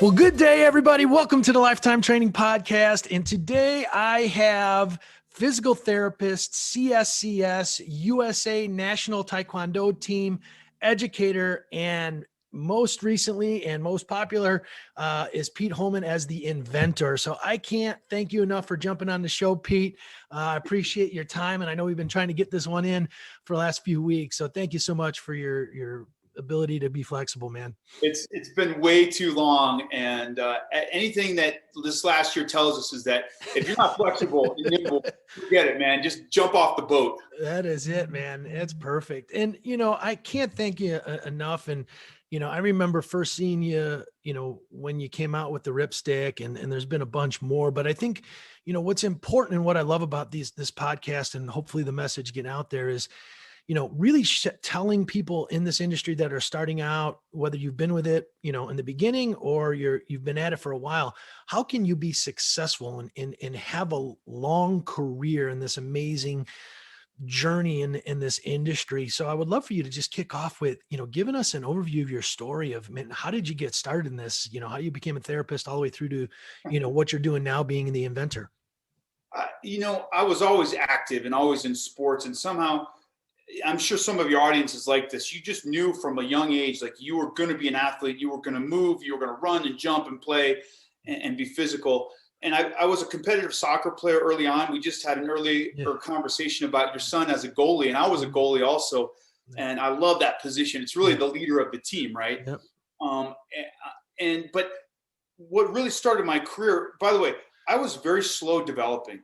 Well, good day, everybody. Welcome to the Lifetime Training Podcast. And today I have physical therapist, CSCS, USA National Taekwondo Team, educator, and most recently and most popular is Pete Holman as the Inventor. So I can't thank you enough for jumping on the show, Pete. I appreciate your time. And I know we've been trying to get this one in for the last few weeks. So thank you so much for your ability to be flexible, man. It's been way too long, and anything that this last year tells us is that if you're not flexible and nimble, forget it, man. Just jump off the boat. That is it, man. It's perfect. And, I can't thank you enough. And, I remember first seeing you, when you came out with the ripstick, and there's been a bunch more, but I think, what's important and what I love about this podcast, and hopefully the message getting out there is, really telling people in this industry that are starting out, whether you've been with it, in the beginning or you've been at it for a while, how can you be successful and have a long career in this amazing journey in this industry? So I would love for you to just kick off with, giving us an overview of your story of, man, how did you get started in this? How you became a therapist all the way through to, what you're doing now being the inventor. I was always active and always in sports, and somehow I'm sure some of your audience is like this. You just knew from a young age, like you were going to be an athlete, you were going to move, you were going to run and jump and play and be physical. And I was a competitive soccer player early on. We just had an earlier conversation about your son as a goalie, and I was a goalie also. And I love that position. It's really the leader of the team, right? Yep. But what really started my career, by the way, I was very slow developing.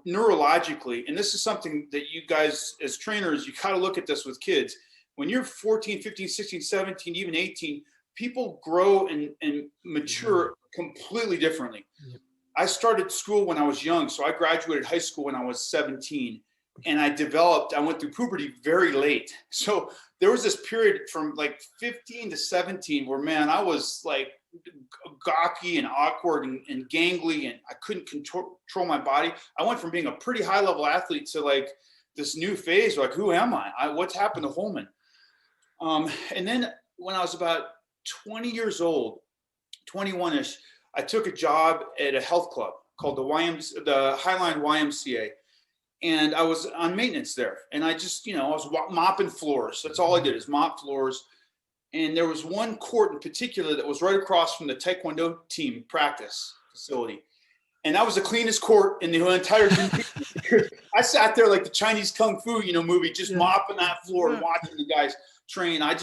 Neurologically, and this is something that you guys as trainers, you got to look at this with kids. When you're 14, 15, 16, 17, even 18, people grow and mature completely differently. Yep. I started school when I was young. So I graduated high school when I was 17, and I went through puberty very late. So there was this period from like 15 to 17 where, man, I was like gawky and awkward and gangly, and I couldn't control my body. I went from being a pretty high level athlete to like this new phase, like, who am I? What's happened to Holman? And then when I was about 20 years old, 21-ish, I took a job at a health club called the Highline YMCA. And I was on maintenance there. And I just, I was mopping floors. That's all I did is mop floors. And there was one court in particular that was right across from the Taekwondo team practice facility. And that was the cleanest court in the entire gym. I sat there like the Chinese Kung Fu, movie, just mopping that floor and watching the guys train. I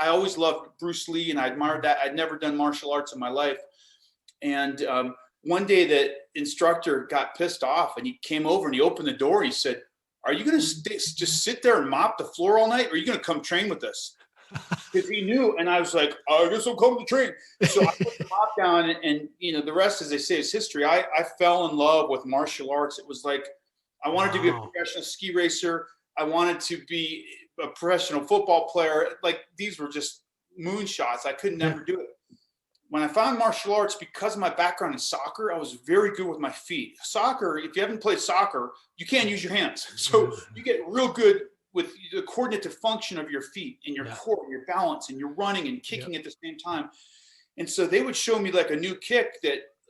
always loved Bruce Lee, and I admired that. I'd never done martial arts in my life. And one day the instructor got pissed off, and he came over and he opened the door. He said, "Are you going to just sit there and mop the floor all night, or are you going to come train with us?" Because he knew, and I was like, "I guess I'll come to train." So I put the mop down, and the rest, as they say, is history. I fell in love with martial arts. It was like I wanted to be a professional ski racer. I wanted to be a professional football player. Like, these were just moonshots. I could never do it. When I found martial arts, because of my background in soccer, I was very good with my feet. Soccer, if you haven't played soccer, you can't use your hands. So you get real good with the coordinative function of your feet and your core, your balance, and your running and kicking at the same time. And so they would show me like a new kick,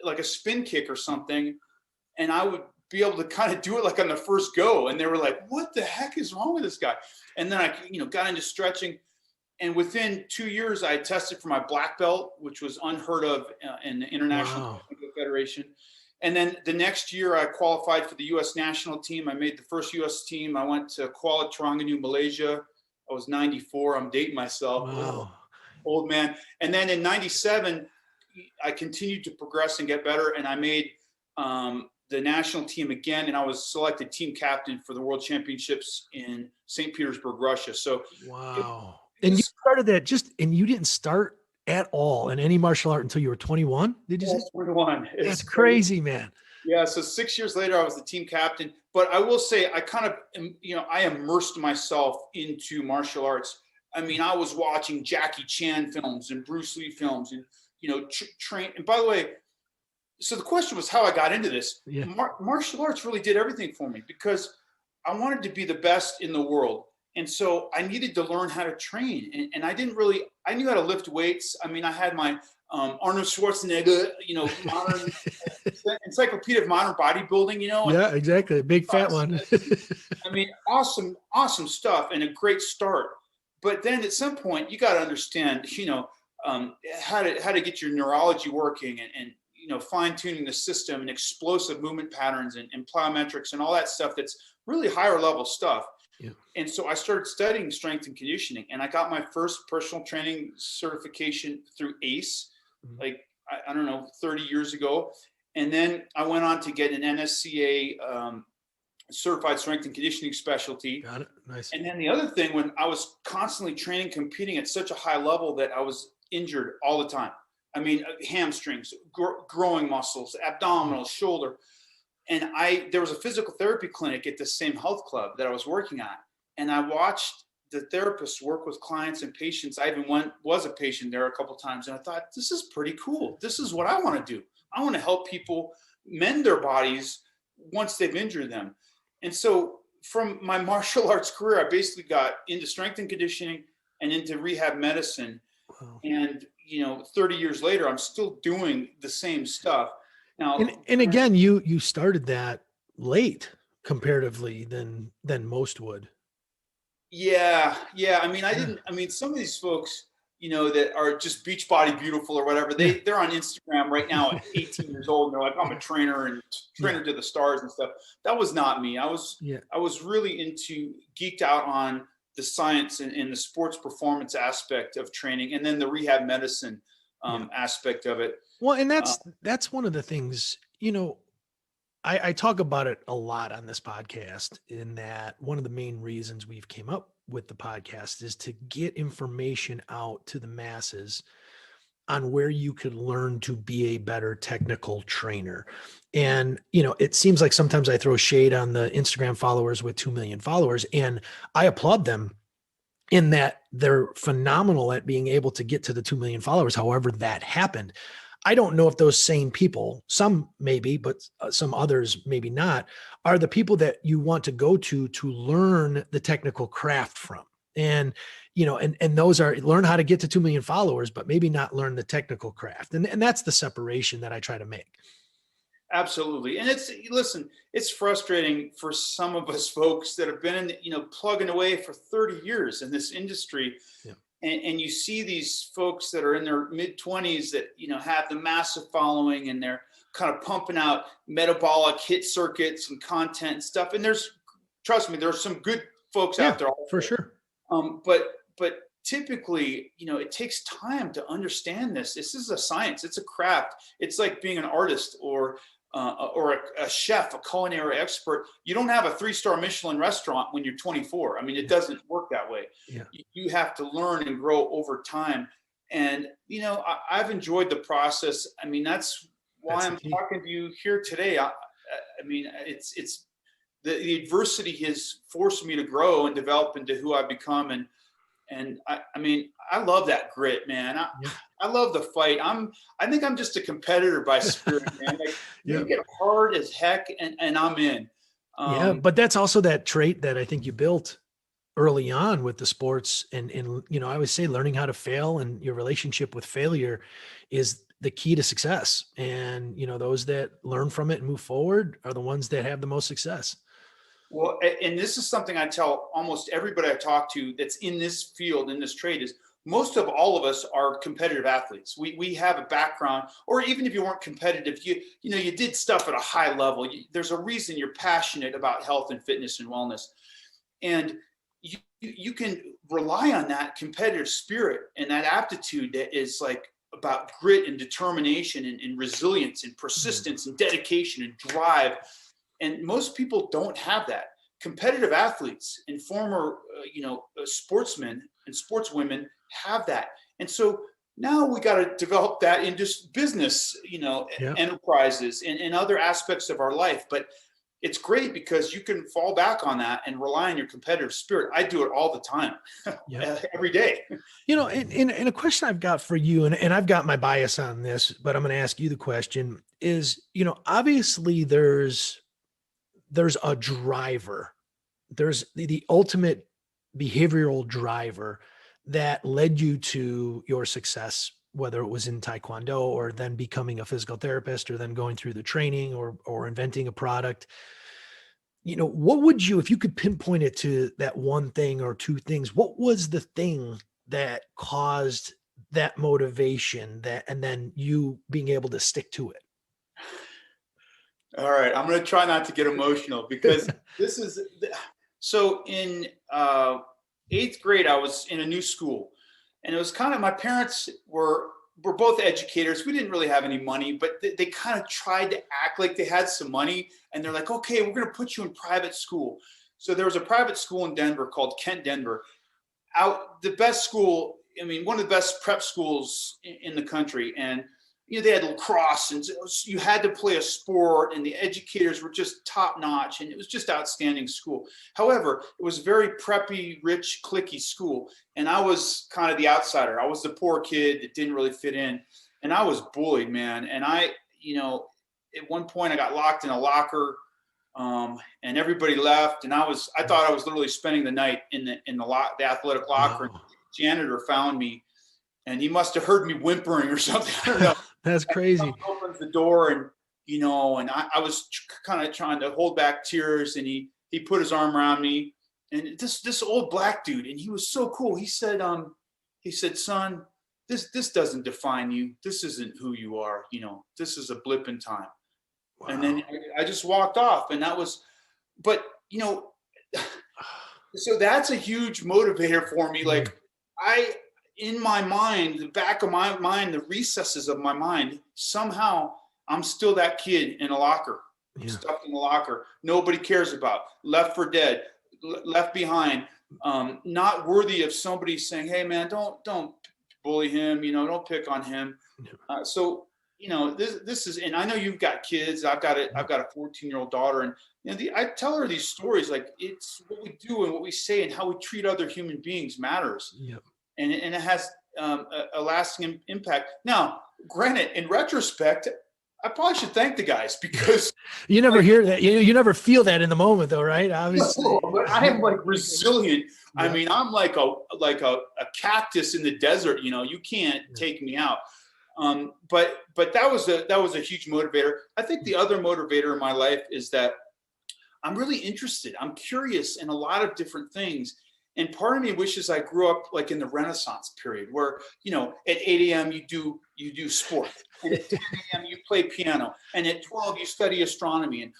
like a spin kick or something, and I would be able to kind of do it like on the first go. And they were like, "What the heck is wrong with this guy?" And then I, got into stretching. And within 2 years, I tested for my black belt, which was unheard of in the International Federation. And then the next year, I qualified for the U.S. national team. I made the first U.S. team. I went to Kuala Terengganu, Malaysia. I was 94. I'm dating myself. Wow. Old man. And then in 97, I continued to progress and get better. And I made the national team again. And I was selected team captain for the World Championships in St. Petersburg, Russia. So wow. And you started that and you didn't start at all in any martial art until you were 21? Did you say? 21. That's crazy, man. Yeah. So 6 years later, I was the team captain. But I will say, I kind of, I immersed myself into martial arts. I mean, I was watching Jackie Chan films and Bruce Lee films and, train. And by the way, so the question was how I got into this. Yeah. Martial arts really did everything for me because I wanted to be the best in the world. And so I needed to learn how to train. And I knew how to lift weights. I mean, I had my Arnold Schwarzenegger, modern encyclopedia of modern bodybuilding, Yeah, exactly. Big fat one. I mean, awesome, awesome stuff and a great start. But then at some point you got to understand, how to get your neurology working and fine tuning the system and explosive movement patterns and plyometrics and all that stuff. That's really higher level stuff. Yeah. And so I started studying strength and conditioning, and I got my first personal training certification through ACE, like, I don't know, 30 years ago. And then I went on to get an NSCA certified strength and conditioning specialty. Got it. Nice. And then the other thing, when I was constantly training, competing at such a high level that I was injured all the time. I mean, hamstrings, growing muscles, abdominal, shoulder. And there was a physical therapy clinic at the same health club that I was working at. And I watched the therapists work with clients and patients. I even was a patient there a couple of times. And I thought, this is pretty cool. This is what I want to do. I want to help people mend their bodies once they've injured them. And so from my martial arts career, I basically got into strength and conditioning and into rehab medicine. Wow. And, 30 years later, I'm still doing the same stuff. Now, and again, you started that late comparatively than most would. Yeah. I mean, some of these folks, that are just beach body beautiful or whatever, they're on Instagram right now at 18 years old. And they're like, I'm a trainer and trainer to the stars and stuff. That was not me. I was really geeked out on the science and the sports performance aspect of training, and then the rehab medicine aspect of it. Well, and that's one of the things, I talk about it a lot on this podcast, in that one of the main reasons we've came up with the podcast is to get information out to the masses on where you could learn to be a better technical trainer. And, it seems like sometimes I throw shade on the Instagram followers with 2 million followers, and I applaud them in that they're phenomenal at being able to get to the 2 million followers. However that happened. I don't know if those same people, some maybe, but some others maybe not, are the people that you want to go to learn the technical craft from. And, and those are learn how to get to 2 million followers, but maybe not learn the technical craft. And that's the separation that I try to make. Absolutely. And it's frustrating for some of us folks that have been plugging away for 30 years in this industry. Yeah. And you see these folks that are in their mid-20s that, have the massive following, and they're kind of pumping out metabolic hit circuits and content and stuff. And trust me, there's some good folks out there. For sure. But typically, it takes time to understand this. This is a science. It's a craft. It's like being an artist or a chef, a culinary expert. You don't have a 3-star Michelin restaurant when you're 24. I mean, it doesn't work that way. Yeah. You have to learn and grow over time. And, I've enjoyed the process. I mean, that's why I'm talking to you here today. I mean, it's the adversity has forced me to grow and develop into who I've become. And I mean, I love that grit, man. I love the fight. I think I'm just a competitor by spirit, man. Like, you get hard as heck, and I'm in. But that's also that trait that I think you built early on with the sports. And I always say learning how to fail and your relationship with failure is the key to success. And, those that learn from it and move forward are the ones that have the most success. Well, and this is something I tell almost everybody I talk to that's in this field, in this trade, is most of all of us are competitive athletes. We have a background, or even if you weren't competitive, you did stuff at a high level. There's a reason you're passionate about health and fitness and wellness. And you can rely on that competitive spirit and that aptitude that is like about grit and determination and resilience and persistence and dedication and drive. And most people don't have that. Competitive athletes and former, sportsmen and sportswomen have that. And so now we got to develop that into business, enterprises and other aspects of our life. But it's great because you can fall back on that and rely on your competitive spirit. I do it all the time, every day. And a question I've got for you, and I've got my bias on this, but I'm going to ask you the question is, obviously there's a driver. There's the ultimate behavioral driver that led you to your success whether it was in Taekwondo or then becoming a physical therapist or then going through the training or inventing a product, what would you, if you could pinpoint it to that one thing or two things, what was the thing that caused that motivation and then you being able to stick to it? All right, I'm going to try not to get emotional because this is so in 8th grade, I was in a new school, and it was kind of, my parents were both educators. We didn't really have any money, but they kind of tried to act like they had some money, and they're like, okay, we're going to put you in private school. So there was a private school in Denver called Kent Denver, the best school. I mean, one of the best prep schools in the country. And they had lacrosse, and you had to play a sport, and the educators were just top notch, and it was just outstanding school. However, it was very preppy, rich, cliquey school, and I was kind of the outsider. I was the poor kid that didn't really fit in, and I was bullied, man. And at one point I got locked in a locker, and everybody left, and I thought I was literally spending the night in the athletic locker. Wow. The janitor found me, and he must have heard me whimpering or something. I don't know. That's crazy. He opens the door, and and I was kind of trying to hold back tears, and he put his arm around me, and this old black dude, and he was so cool. He said, son, this doesn't define you. This isn't who you are. This is a blip in time. Wow. And then I just walked off, and that was, but so that's a huge motivator for me. Like in my mind, the back of my mind, the recesses of my mind, somehow I'm still that kid in a locker, stuck in a locker. Nobody cares about, left for dead, left behind, not worthy of somebody saying, hey man, don't bully him. Don't pick on him. So, this is, and I know you've got kids. I've got a 14-year-old daughter, and I tell her these stories, like it's what we do and what we say and how we treat other human beings matters. Yep. And it has a lasting impact. Now, granted, in retrospect, I probably should thank the guys, because you never hear that. You never feel that in the moment, though, right? Obviously, no, but I am like resilient. Yeah. I mean, I'm like a cactus in the desert. You can't take me out. But that was a huge motivator. I think the other motivator in my life is that I'm really interested. I'm curious in a lot of different things. And part of me wishes I grew up like in the Renaissance period, where, at 8 a.m. you do sport, and at 10 a.m. you play piano, and at 12 you study astronomy. And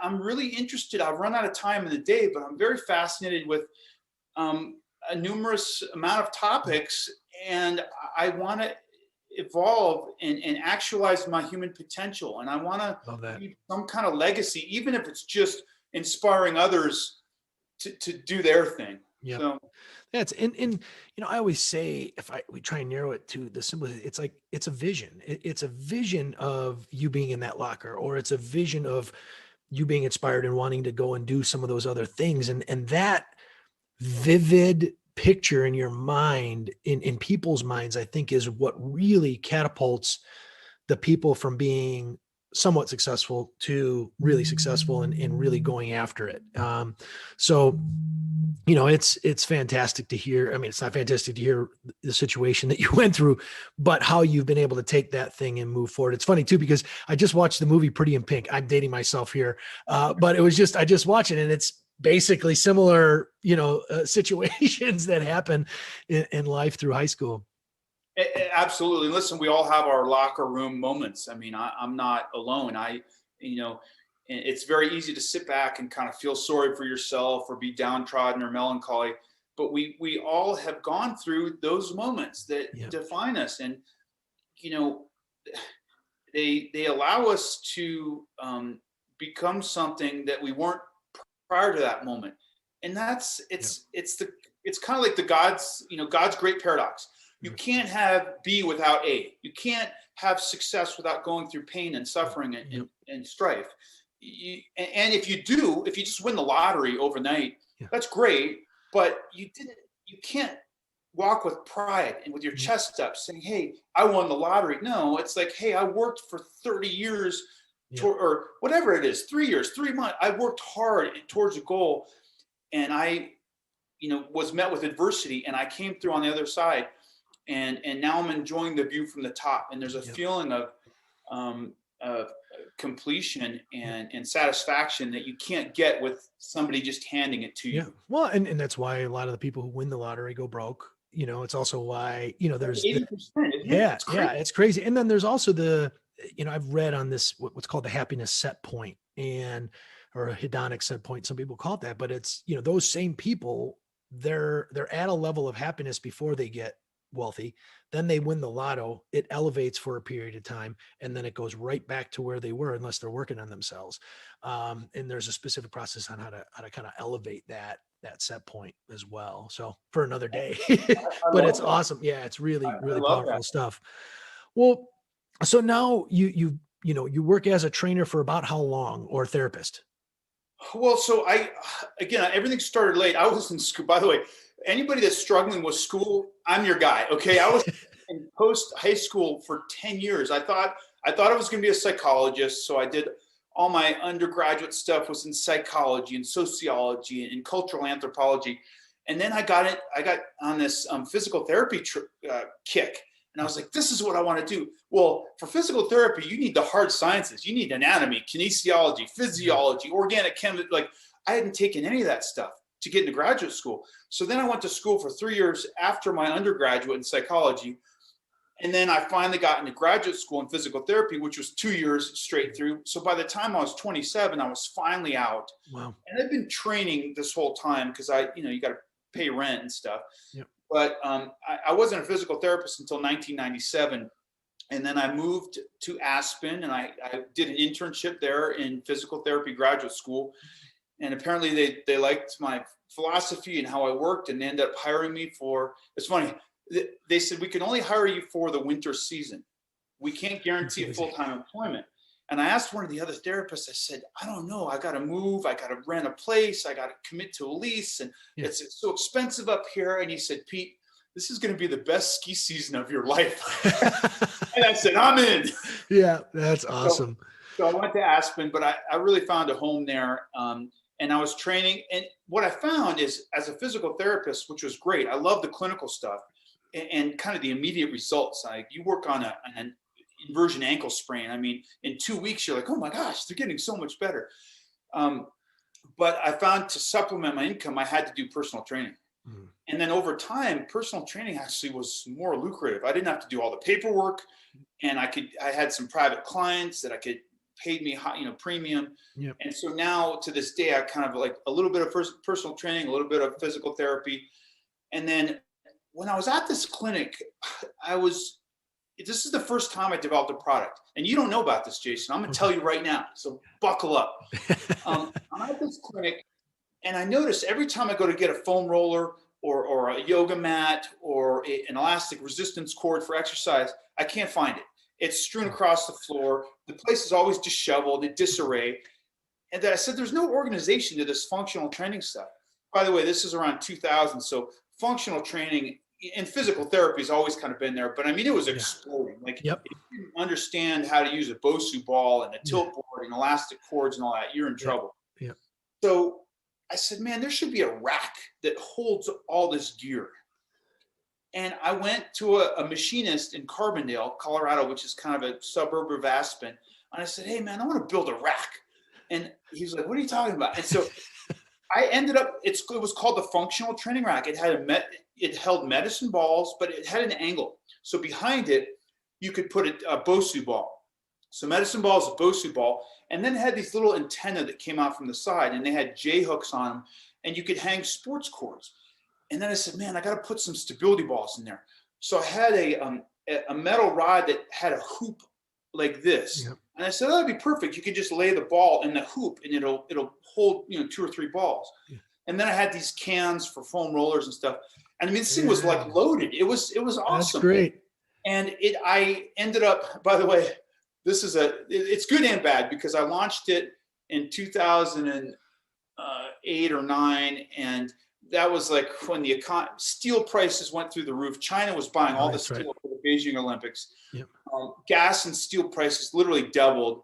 I'm really interested. I've run out of time in the day, but I'm very fascinated with a numerous amount of topics, and I want to evolve and actualize my human potential. And I want to leave some kind of legacy, even if it's just inspiring others to do their thing. Yeah. So that's, and I always say, we try and narrow it to the simplicity, it's like, it's a vision. It's a vision of you being in that locker, or it's a vision of you being inspired and wanting to go and do some of those other things. And that vivid picture in your mind, in people's minds, I think is what really catapults the people from being somewhat successful to really successful and really going after it. So, it's fantastic to hear. I mean, it's not fantastic to hear the situation that you went through, but how you've been able to take that thing and move forward. It's funny too, because I just watched the movie Pretty in Pink. I'm dating myself here. But I just watched it, and it's basically similar, situations that happen in life through high school. Absolutely. Listen, we all have our locker room moments. I mean, I'm not alone. It's very easy to sit back and kind of feel sorry for yourself or be downtrodden or melancholy, but we all have gone through those moments that define us. And, they allow us to become something that we weren't prior to that moment. And it's kind of like God's great paradox. You can't have B without A. You can't have success without going through pain and suffering and strife. And if you just win the lottery overnight, that's great. But you can't walk with pride and with your chest up saying, hey, I won the lottery. No, it's like, hey, I worked for 30 years or whatever it is, 3 years, 3 months. I worked hard towards a goal, and I, was met with adversity, and I came through on the other side. and now I'm enjoying the view from the top. And there's a feeling of completion and satisfaction that you can't get with somebody just handing it to you. Yeah. Well, and that's why a lot of the people who win the lottery go broke. You know, it's also why, you know, there's 80%, isn't it? It's crazy. And then there's also the, you know, I've read on this, what's called the happiness set point, or a hedonic set point. Some people call it that, but it's, you know, those same people, they're at a level of happiness before they get wealthy. Then they win the lotto, it elevates for a period of time, and then it goes right back to where they were unless they're working on themselves. And there's a specific process on how to kind of elevate that set point as well. So for another day, but it's awesome. Yeah, it's really powerful stuff. Well, so now you work as a trainer for about how long, or therapist? Well, so again, everything started late. I was in school, by the way. Anybody that's struggling with school, I'm your guy. Okay. I was in post high school for 10 years. I thought I was going to be a psychologist. So I did all my undergraduate stuff was in psychology and sociology and cultural anthropology. And then I got on this physical therapy kick. And I was like, this is what I want to do. Well, for physical therapy, you need the hard sciences. You need anatomy, kinesiology, physiology, organic chemistry. Like, I hadn't taken any of that stuff to get into graduate school. So then I went to school for 3 years after my undergraduate in psychology. And then I finally got into graduate school in physical therapy, which was 2 years straight through. So by the time I was 27, I was finally out. Wow. And I've been training this whole time because you got to pay rent and stuff. Yep. But I wasn't a physical therapist until 1997. And then I moved to Aspen, and I did an internship there in physical therapy graduate school. And apparently they liked my philosophy and how I worked, and they ended up hiring me for, it's funny, they said, we can only hire you for the winter season. We can't guarantee a full-time employment. And I asked one of the other therapists, I said, I don't know, I got to move, I got to rent a place, I got to commit to a lease, and it's so expensive up here. And he said, Pete, this is going to be the best ski season of your life. And I said, I'm in. Yeah, that's awesome. So I went to Aspen, but I really found a home there. And I was training. And what I found is, as a physical therapist, which was great, I love the clinical stuff and kind of the immediate results. Like, you work on an inversion ankle sprain. I mean, in 2 weeks, you're like, oh my gosh, they're getting so much better. But I found to supplement my income, I had to do personal training. Mm-hmm. And then over time, personal training actually was more lucrative. I didn't have to do all the paperwork, and I had some private clients that paid me high, premium. Yep. And so now to this day, I kind of like a little bit of personal training, a little bit of physical therapy. And then when I was at this clinic, this is the first time I developed a product. And you don't know about this, Jason. I'm going to tell you right now. So buckle up. I'm at this clinic, and I notice every time I go to get a foam roller or a yoga mat or an elastic resistance cord for exercise, I can't find it. It's strewn across the floor. The place is always disheveled, in disarray. And I said, there's no organization to this functional training stuff. By the way, this is around 2000. So functional training and physical therapy has always kind of been there. But I mean, it was exploding. Like, if you didn't understand how to use a Bosu ball and a tilt board and elastic cords and all that, you're in trouble. Yeah. So I said, man, there should be a rack that holds all this gear. And I went to a machinist in Carbondale, Colorado, which is kind of a suburb of Aspen. And I said, hey, man, I want to build a rack. And he's like, what are you talking about? And so I ended up, it was called the functional training rack. It held medicine balls, but it had an angle. So behind it, you could put a Bosu ball. So medicine ball is a Bosu ball. And then it had these little antennae that came out from the side, and they had J hooks on them, and you could hang sports cords. And then I said, man, I got to put some stability balls in there. So I had a metal rod that had a hoop like this. Yep. And I said, oh, that'd be perfect. You could just lay the ball in the hoop, and it'll hold, 2 or 3 balls. Yeah. And then I had these cans for foam rollers and stuff. And I mean, this thing was like loaded. It was awesome. That's great. And I ended up, by the way, it's good and bad, because I launched it in 2008 or 9. And that was like when the steel prices went through the roof. China was buying all the steel for the Beijing Olympics. Yep. Gas and steel prices literally doubled,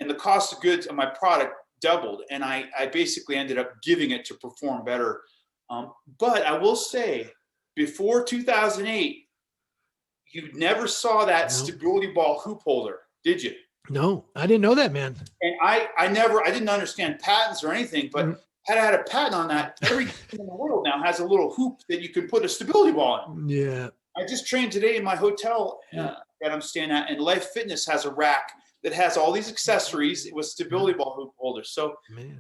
and the cost of goods of my product doubled. And I basically ended up giving it to perform better. But I will say, before 2008, you never saw that No. stability ball hoop holder, did you? No, I didn't know that, man. And I didn't understand patents or anything, but had I had a patent on that, every team in the world now has a little hoop that you can put a stability ball in. Yeah. I just trained today in my hotel that I'm staying at, and Life Fitness has a rack that has all these accessories with stability ball hoop holders. So,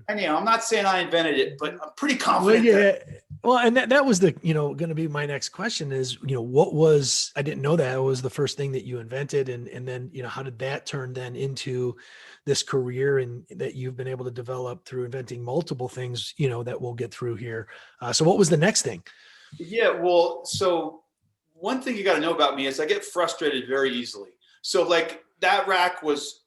anyhow, I'm not saying I invented it, but I'm pretty confident. Well, yeah. Well, and that was the, going to be my next question is, I didn't know that was the first thing that you invented. And then, how did that turn then into this career and that you've been able to develop through inventing multiple things, that we'll get through here. So what was the next thing? Yeah. Well, so one thing you got to know about me is I get frustrated very easily. So like that rack was,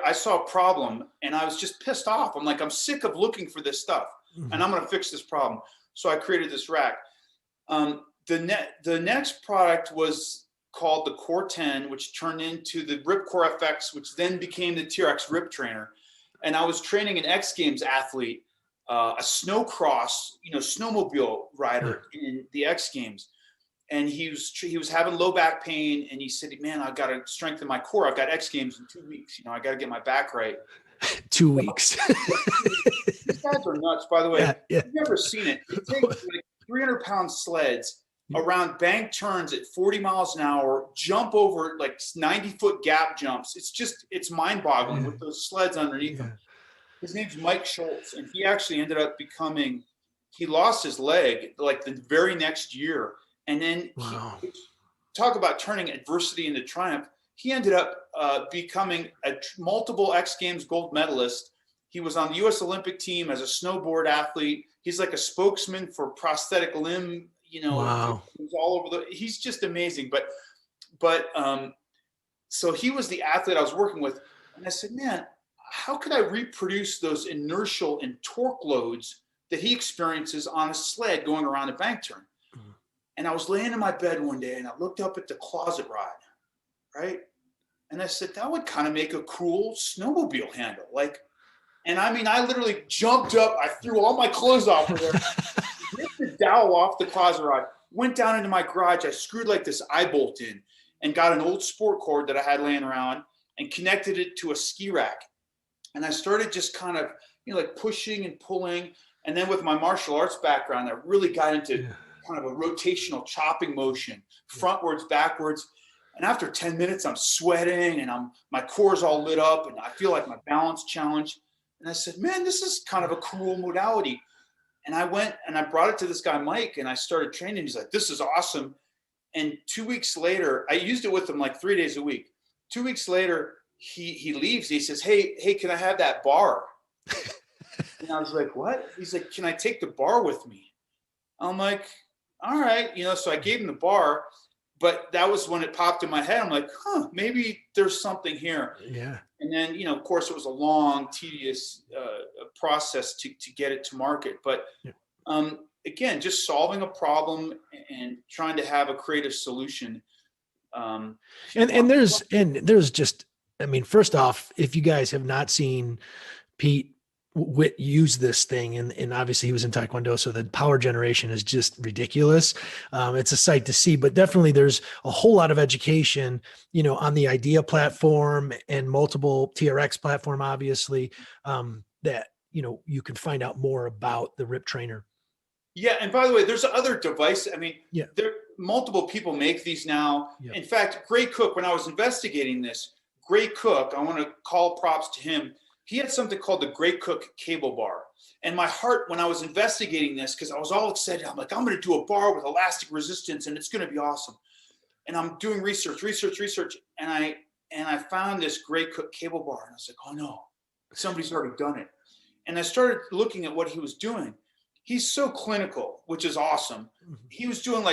I saw a problem and I was just pissed off. I'm like, I'm sick of looking for this stuff and I'm going to fix this problem. So I created this rack. The next product was called the Core 10, which turned into the Ripcore FX, which then became the TRX Rip Trainer. And I was training an X Games athlete, a snowcross, snowmobile rider in the X Games. And he was having low back pain. And he said, man, I've got to strengthen my core. I've got X Games in 2 weeks. I got to get my back right. 2 weeks. These guys are nuts, by the way. Yeah. You've never seen it. It takes like 300-pound sleds around bank turns at 40 miles an hour, jump over like 90-foot gap jumps. It's mind-boggling with those sleds underneath him. His name's Mike Schultz, and he actually ended up he lost his leg like the very next year. And then talk about turning adversity into triumph. He ended up becoming a multiple X Games gold medalist. He was on the U.S. Olympic team as a snowboard athlete. He's like a spokesman for prosthetic limb, He's all over he's just amazing. But so he was the athlete I was working with. And I said, man, how could I reproduce those inertial and torque loads that he experiences on a sled going around a bank turn? And I was laying in my bed one day and I looked up at the closet rod, right? And I said, that would kind of make a cool snowmobile handle. I literally jumped up. I threw all my clothes off of there, ripped the dowel off the closet rod, went down into my garage. I screwed like this eye bolt in and got an old sport cord that I had laying around and connected it to a ski rack. And I started just kind of, like pushing and pulling. And then with my martial arts background, I really got into kind of a rotational chopping motion, frontwards, backwards. And after 10 minutes, I'm sweating and my core's all lit up and I feel like my balance challenged. And I said, man, this is kind of a cool modality. And I went and I brought it to this guy, Mike, and I started training. He's like, this is awesome. And 2 weeks later, I used it with him like 3 days a week. 2 weeks later, he leaves. He says, hey, can I have that bar? And I was like, what? He's like, can I take the bar with me? I'm like, all right. So I gave him the bar. But that was when it popped in my head. I'm like, maybe there's something here. Yeah. And then, of course, it was a long, tedious process to get it to market. But again, just solving a problem and trying to have a creative solution. And there's just, first off, if you guys have not seen Pete use this thing, and obviously he was in Taekwondo, so the power generation is just ridiculous. It's a sight to see, but definitely there's a whole lot of education, on the IDEA platform and multiple TRX platform, obviously, that, you can find out more about the Rip Trainer. Yeah. And by the way, there's other devices. There multiple people make these now. Yeah. In fact, Gray Cook, when I was investigating this, Gray Cook, I want to call props to him. He had something called the Gray Cook cable bar. And my heart, when I was investigating this, because I was all excited, I'm like, I'm going to do a bar with elastic resistance and it's going to be awesome. And I'm doing research. And I found this Gray Cook cable bar. And I was like, oh no, somebody's already done it. And I started looking at what he was doing. He's so clinical, which is awesome. He was doing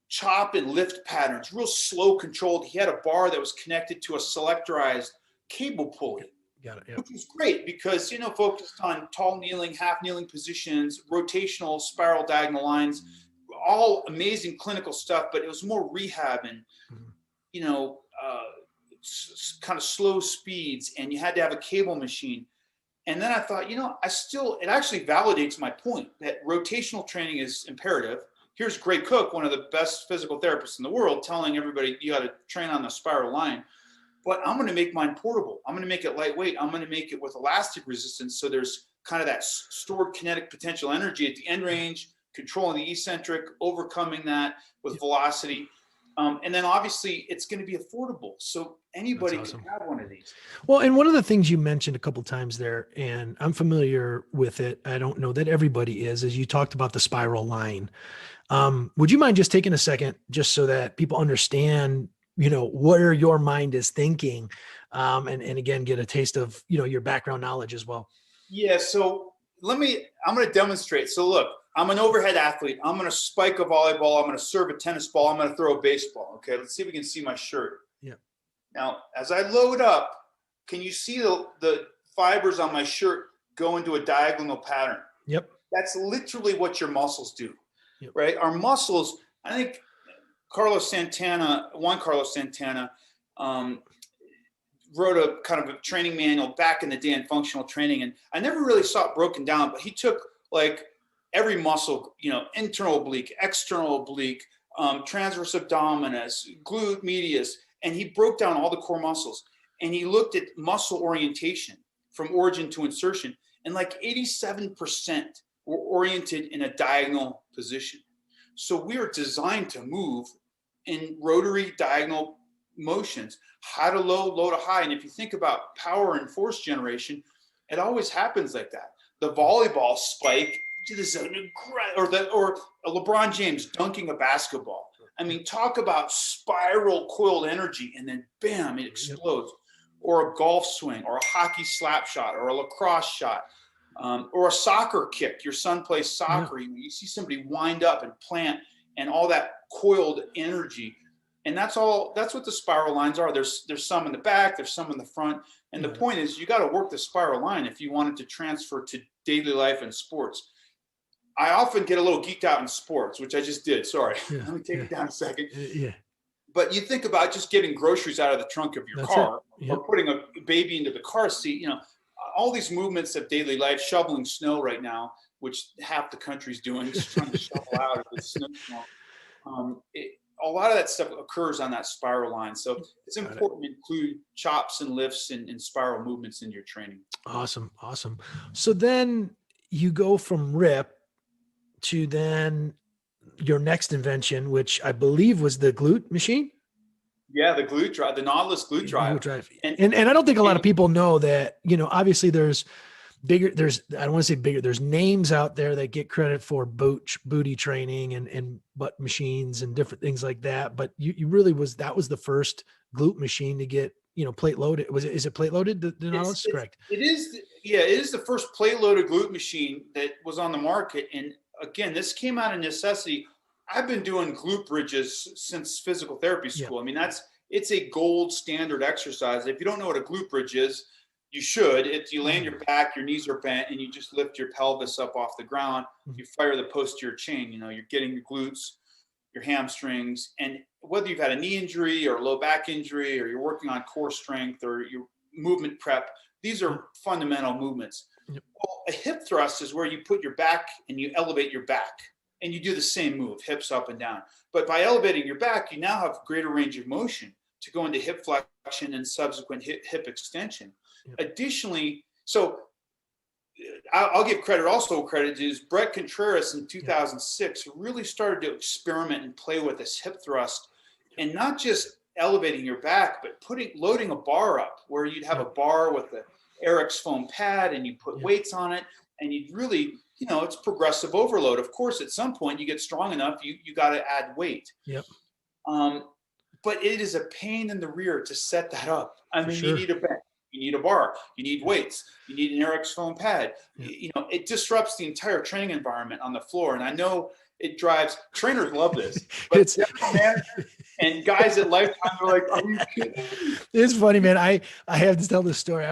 chop and lift patterns, real slow controlled. He had a bar that was connected to a selectorized cable pulley. Got it. Yep. Which was great because, focused on tall kneeling, half kneeling positions, rotational spiral diagonal lines, all amazing clinical stuff, but it was more rehab and, kind of slow speeds, and you had to have a cable machine. And then I thought, it actually validates my point that rotational training is imperative. here's Gray Cook, one of the best physical therapists in the world, telling everybody you got to train on the spiral line. But I'm going to make mine portable. I'm going to make it lightweight. I'm going to make it with elastic resistance. So there's kind of that stored kinetic potential energy at the end range, controlling the eccentric, overcoming that with velocity. And then obviously it's going to be affordable. So anybody can have one of these. Well, and one of the things you mentioned a couple of times there, and I'm familiar with it, I don't know that everybody is you talked about the spiral line. Would you mind just taking a second just so that people understand, where your mind is thinking, and again, get a taste of, your background knowledge as well? Yeah. So I'm going to demonstrate. So look, I'm an overhead athlete. I'm going to spike a volleyball. I'm going to serve a tennis ball. I'm going to throw a baseball. Okay. Let's see if we can see my shirt. Yeah. Now, as I load up, can you see the fibers on my shirt go into a diagonal pattern? Yep. That's literally what your muscles do, right? Our muscles, I think Juan Carlos Santana, wrote a kind of a training manual back in the day in functional training. And I never really saw it broken down, but he took like every muscle, internal oblique, external oblique, transverse abdominis, glute medius, and he broke down all the core muscles. And he looked at muscle orientation from origin to insertion. And like 87% were oriented in a diagonal position. So we are designed to move in rotary diagonal motions, high to low, low to high. And if you think about power and force generation, it always happens like that. The volleyball spike or a LeBron James dunking a basketball. I mean, talk about spiral coiled energy, and then bam, it explodes. Or a golf swing, or a hockey slap shot, or a lacrosse shot, or a soccer kick. Your son plays soccer. You see somebody wind up and plant, and all that coiled energy. And that's what the spiral lines are. There's some in the back, there's some in the front. And the point is, you got to work the spiral line if you want it to transfer to daily life and sports. I often get a little geeked out in sports, which I just did. Sorry. Let me take it down a second. But you think about just getting groceries out of the trunk of your car, or putting a baby into the car seat, all these movements of daily life, shoveling snow right now, which half the country's doing, just trying to shovel out of the snow. A lot of that stuff occurs on that spiral line. So it's important to include chops and lifts and spiral movements in your training. Awesome. So then you go from RIP to then your next invention, which I believe was the glute machine. Yeah, the Glute Drive, the Nautilus Glute Drive. And I don't think a lot of people know that, obviously there's I don't want to say bigger, there's names out there that get credit for booty training and butt machines and different things like that. But you really that was the first glute machine to get, plate loaded. Is it plate loaded? The Nautilus, correct? It is. Yeah, it is the first plate loaded glute machine that was on the market. And again, this came out of necessity. I've been doing glute bridges since physical therapy school. I mean, it's a gold standard exercise. If you don't know what a glute bridge is, you should. You lay on your back, your knees are bent, and you just lift your pelvis up off the ground. You fire the posterior chain. You're getting your glutes, your hamstrings, and whether you've had a knee injury or a low back injury, or you're working on core strength or your movement prep, these are fundamental movements. Well, a hip thrust is where you put your back and you elevate your back, and you do the same move, hips up and down. But by elevating your back, you now have greater range of motion to go into hip flexion and subsequent hip extension. Additionally, so I'll give credit. Also, credit is Brett Contreras in 2006 really started to experiment and play with this hip thrust, and not just elevating your back, but loading a bar up where you'd have a bar with the Eric's foam pad, and you put weights on it, and you'd really, it's progressive overload. Of course, at some point you get strong enough, you got to add weight. But it is a pain in the rear to set that up. I mean, you need a bench. You need a bar, you need weights, you need an Eric's foam pad. It disrupts the entire training environment on the floor. And I know it drives, trainers love this, but and guys at Lifetime are like, are you kidding? It's funny, man. I have to tell this story.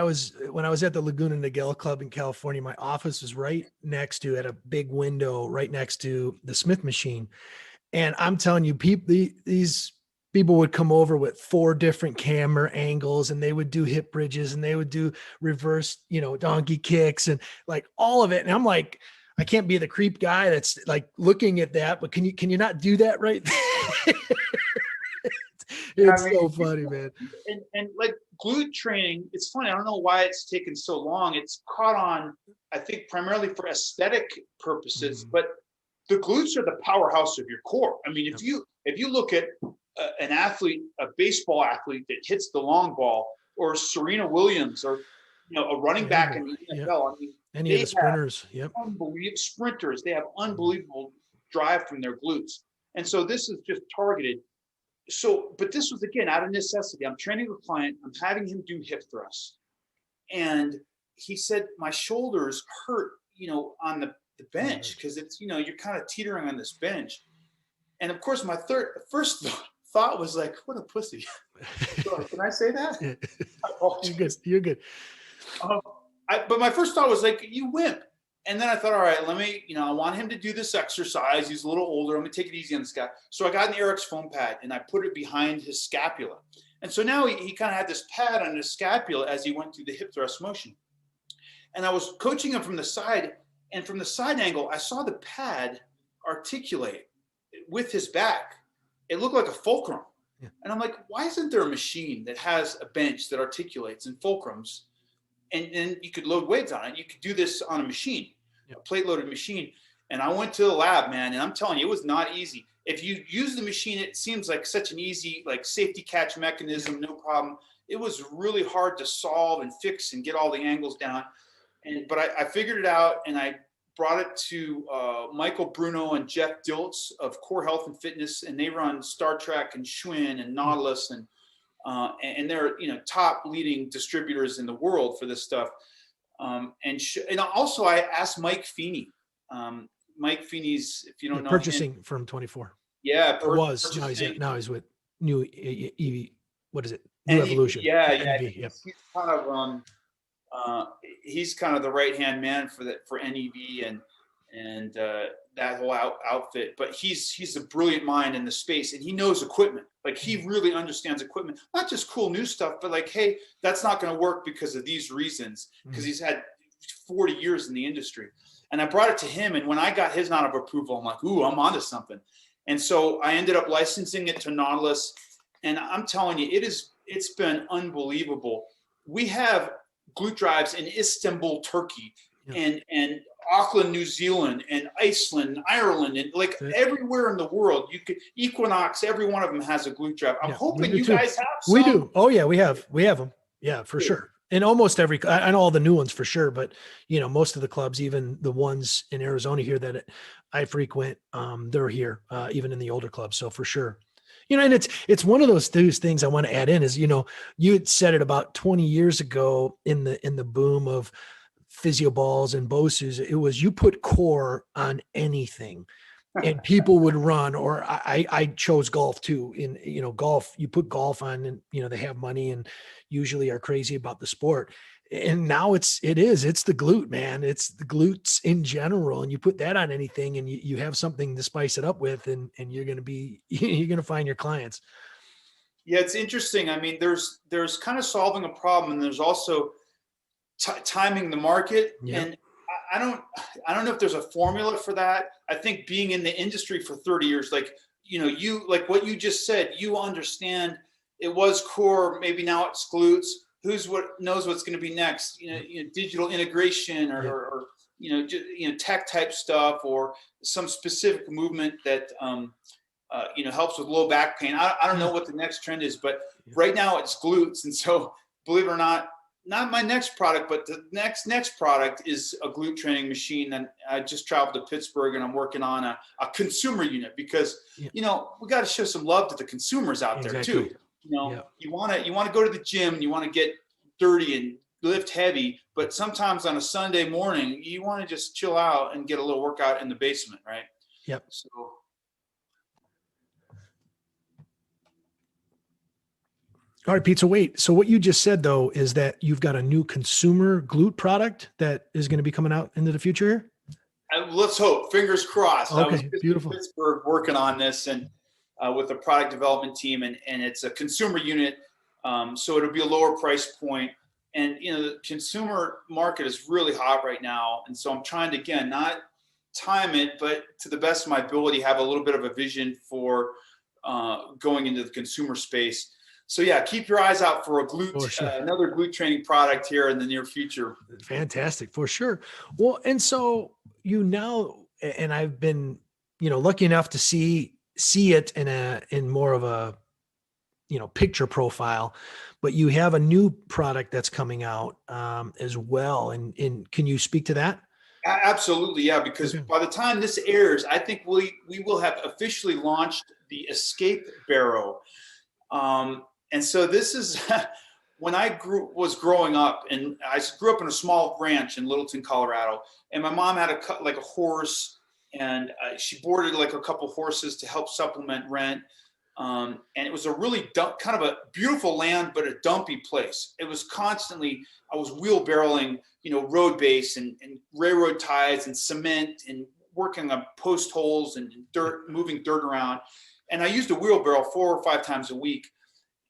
When I was at the Laguna Niguel Club in California, my office was right next to, at a big window, right next to the Smith machine. And I'm telling you, these people would come over with 4 different camera angles, and they would do hip bridges, and they would do reverse, donkey kicks, and like all of it. And I'm like, I can't be the creep guy that's like looking at that, but can you not do that right? It's so funny, man. And like glute training, it's funny. I don't know why it's taken so long. It's caught on, I think, primarily for aesthetic purposes, but the glutes are the powerhouse of your core. I mean, if you look at an athlete, a baseball athlete that hits the long ball, or Serena Williams, or a running back in the NFL, I mean, any of the sprinters, unbelievable sprinters. They have unbelievable drive from their glutes, and so this is just targeted. So, but this was again out of necessity. I'm training a client. I'm having him do hip thrusts, and he said my shoulders hurt, on the bench, because it's you're kind of teetering on this bench. And of course, my first thought was like, what a pussy. Sorry, can I say that? You're good. You're good. But my first thought was like, you wimp. And then I thought, all right, let me, I want him to do this exercise. He's a little older. I'm going to take it easy on this guy. So I got an Eric's foam pad and I put it behind his scapula. And so now he kind of had this pad on his scapula as he went through the hip thrust motion. And I was coaching him from the side. And from the side angle, I saw the pad articulate with his back. It looked like a fulcrum. Yeah. And I'm like, why isn't there a machine that has a bench that articulates in fulcrums? And then you could load weights on it. You could do this on a machine, a plate loaded machine. And I went to the lab, man, and I'm telling you, it was not easy. If you use the machine, it seems like such an easy, like safety catch mechanism, no problem. It was really hard to solve and fix and get all the angles down. But I figured it out, and I brought it to Michael Bruno and Jeff Diltz of Core Health and Fitness, and they run Star Trek and Schwinn and Nautilus, and they're top leading distributors in the world for this stuff. And also I asked Mike Feeney. Mike Feeney's, if you don't know, purchasing him, from 24. Yeah, now he's with New what is it? New Evolution. Yeah. He's kind of he's kind of the right hand man for NEV and that whole outfit. But he's a brilliant mind in the space, and he knows equipment. Like, he really understands equipment, not just cool new stuff, but like, hey, that's not going to work because of these reasons, because he's had 40 years in the industry. And I brought it to him, and when I got his nod of approval, I'm like, ooh, I'm onto something. And so I ended up licensing it to Nautilus, and I'm telling you, it's been unbelievable. We have glute drives in Istanbul, Turkey, and Auckland, New Zealand, and Iceland, Ireland, and like everywhere in the world. You could Equinox, every one of them has a glute drive. I'm hoping you guys have some. We do. Oh yeah, we have them. Yeah, for sure. And almost every, I know all the new ones for sure, but most of the clubs, even the ones in Arizona here that I frequent, they're here, even in the older clubs. So for sure. And it's one of those things I want to add in is, you had said it about 20 years ago in the boom of physio balls and BOSUs. It was, you put core on anything and people would run. Or I chose golf too. In golf, you put golf on, and they have money and usually are crazy about the sport. And now it's the glute, man. It's the glutes in general. And you put that on anything, and you have something to spice it up with, and you're going to find your clients. Yeah. It's interesting. I mean, there's kind of solving a problem, and there's also timing the market. Yeah. And I don't know if there's a formula for that. I think being in the industry for 30 years, like, you, like what you just said, you understand it was core, maybe now it's glutes. Knows what's going to be next? Digital integration or tech type stuff, or some specific movement that helps with low back pain. I don't know what the next trend is, but right now it's glutes. And so, believe it or not my next product, but the next product is a glute training machine. And I just traveled to Pittsburgh, and I'm working on a consumer unit, because we got to show some love to the consumers out there too. You want to go to the gym, and you want to get dirty and lift heavy, but sometimes on a Sunday morning, you want to just chill out and get a little workout in the basement, right? Yep. So. All right, Pete. So wait, so what you just said though, is that you've got a new consumer glute product that is going to be coming out into the future here? Let's hope, fingers crossed. Okay, I was beautiful. in Pittsburgh working on this, and with a product development team, and it's a consumer unit. So it'll be a lower price point. And, the consumer market is really hot right now. And so I'm trying to, again, not time it, but to the best of my ability, have a little bit of a vision for going into the consumer space. So yeah, keep your eyes out for a another glute training product here in the near future. Fantastic, for sure. Well, and so and I've been, lucky enough to see it in more of a, picture profile, but you have a new product that's coming out as well. And can you speak to that? Absolutely, yeah. Because by the time this airs, I think we will have officially launched the Escape Barrel. And so this is when I was growing up, and I grew up in a small ranch in Littleton, Colorado, and my mom had a horse, and she boarded like a couple horses to help supplement rent. And it was a really kind of a beautiful land, but a dumpy place. It was constantly, I was wheelbarrowing, road base and railroad ties and cement and working on post holes and dirt, moving dirt around. And I used a wheelbarrow 4 or 5 times a week.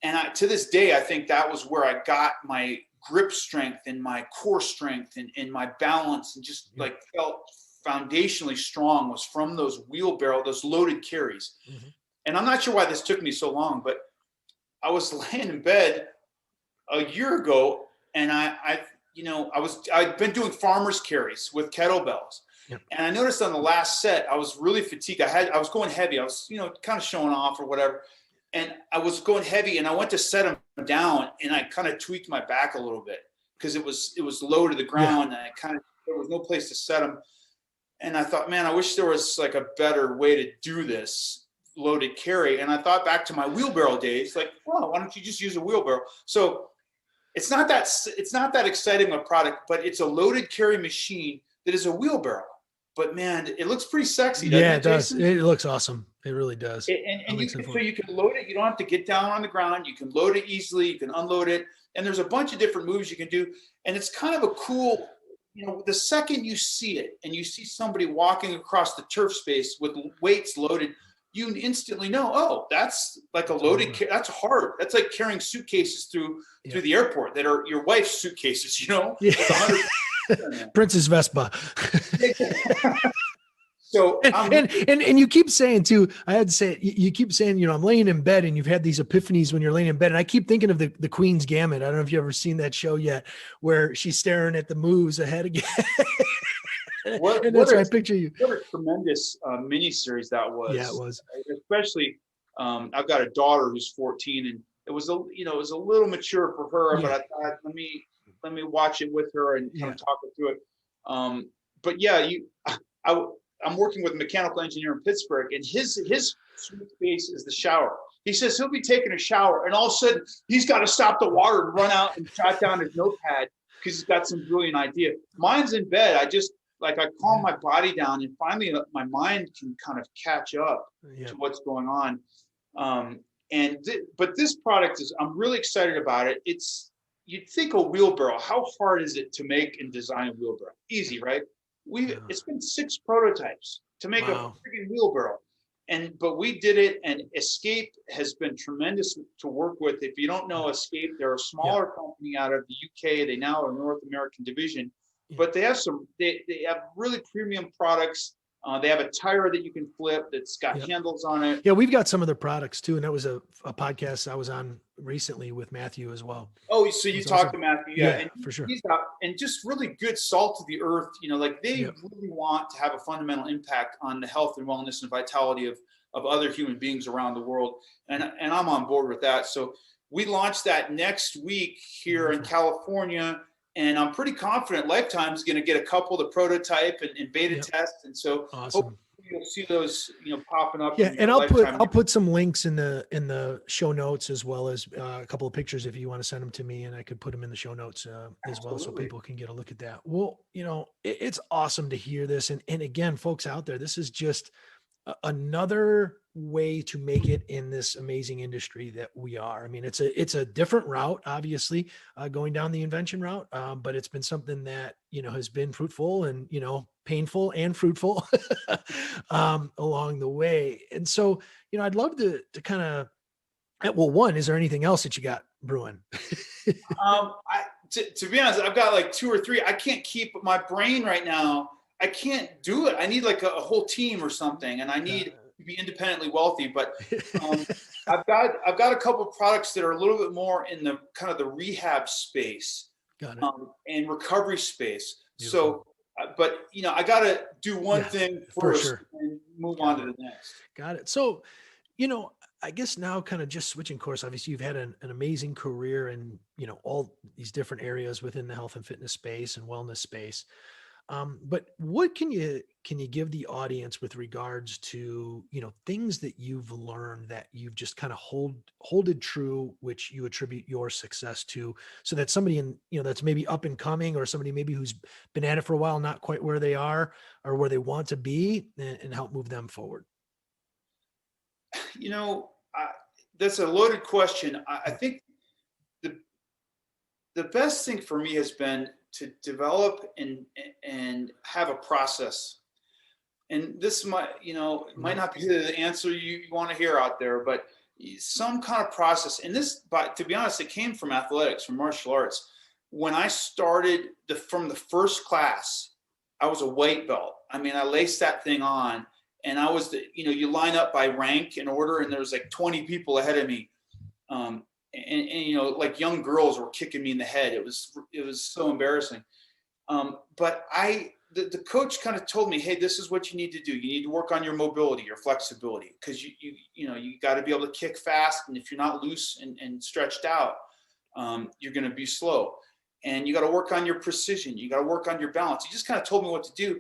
And to this day, I think that was where I got my grip strength and my core strength and my balance, and just like felt foundationally strong, was from those those loaded carries. Mm-hmm. And I'm not sure why this took me so long, but I was laying in bed a year ago, and I'd been doing farmer's carries with kettlebells. Yep. And I noticed on the last set, I was really fatigued. I was going heavy. I was, kind of showing off or whatever. And I was going heavy, and I went to set them down, and I kind of tweaked my back a little bit because it was low to the ground, and there was no place to set them. And I thought, man, I wish there was like a better way to do this loaded carry. And I thought back to my wheelbarrow days, like, well, why don't you just use a wheelbarrow? So it's not that exciting a product, but it's a loaded carry machine that is a wheelbarrow. But man, it looks pretty sexy, doesn't it? It does. It looks awesome. It really does. So you can load it. You don't have to get down on the ground. You can load it easily. You can unload it. And there's a bunch of different moves you can do. And it's kind of a cool, the second you see it and you see somebody walking across the turf space with weights loaded, you instantly know, oh, that's like a loaded, that's hard. That's like carrying suitcases through the airport that are your wife's suitcases, Yeah. Princess Vespa. So and you keep saying too, I had to say, you keep saying, I'm laying in bed, and you've had these epiphanies when you're laying in bed. And I keep thinking of the Queen's Gambit. I don't know if you've ever seen that show yet, where she's staring at the moves ahead again. And that's why I picture you. What a tremendous miniseries that was. Yeah, it was. Especially, I've got a daughter who's 14, and it was a little mature for her, but I thought, let me watch it with her and kind of talk her through it. But yeah, I'm working with a mechanical engineer in Pittsburgh, and his sweet space is the shower. He says he'll be taking a shower, and all of a sudden he's got to stop the water and run out and jot down his notepad because he's got some brilliant idea. Mine's in bed. I calm my body down, and finally my mind can kind of catch up to what's going on. But this product I'm really excited about it. You'd think a wheelbarrow, how hard is it to make and design a wheelbarrow? Easy, right? It's been 6 prototypes to make a freaking wheelbarrow. But we did it, and Escape has been tremendous to work with. If you don't know Escape, they're a smaller company out of the UK. They now are a North American division, but they have they have really premium products. They have a tire that you can flip that's got handles on it. Yeah, we've got some of their products too. And that was a podcast I was on recently with Matthew as well. Oh, so you talked to Matthew. Yeah, and for sure. He's got, and just really good salt to the earth. They really want to have a fundamental impact on the health and wellness and vitality of other human beings around the world. And I'm on board with that. So we launched that next week here in California. And I'm pretty confident Lifetime is going to get a couple to prototype and beta test. And so hopefully you'll see those, popping up. Yeah. And I'll put some links in the show notes, as well as a couple of pictures if you want to send them to me, and I could put them in the show notes as well, so people can get a look at that. Well, it's awesome to hear this. And again, folks out there, this is just another way to make it in this amazing industry that we are. I mean, it's a different route, obviously, going down the invention route, but it's been something that, has been fruitful and, painful and fruitful along the way. And so, I'd love to kind of, well, one, is there anything else that you got brewing? To be honest, I've got like 2 or 3. I can't keep my brain right now. I can't do it. I need like a whole team or something, and I need to be independently wealthy. But I've got a couple of products that are a little bit more in the kind of the rehab space, Got it. and recovery space. Beautiful. So, but I got to do one Yeah, thing for first sure. and move Got on to it. the next. Got it. So, you know, I guess now kind of just switching course, obviously you've had an amazing career in, all these different areas within the health and fitness space and wellness space. But what can you give the audience with regards to, things that you've learned that you've just kind of holded true, which you attribute your success to, so that somebody that's maybe up and coming, or somebody maybe who's been at it for a while, not quite where they are or where they want to be, and help move them forward. That's a loaded question. I think the best thing for me has been to develop and have a process. And this might not be the answer you want to hear out there, but some kind of process. And this, but to be honest, it came from athletics, from martial arts. When I started from the first class, I was a white belt. I mean, I laced that thing on, and I was you line up by rank and order, and there was like 20 people ahead of me. And like young girls were kicking me in the head. It was so embarrassing. But the coach kind of told me, hey, this is what you need to do. You need to work on your mobility, your flexibility, because you got to be able to kick fast. And if you're not loose and stretched out, you're going to be slow. And you got to work on your precision. You got to work on your balance. He just kind of told me what to do.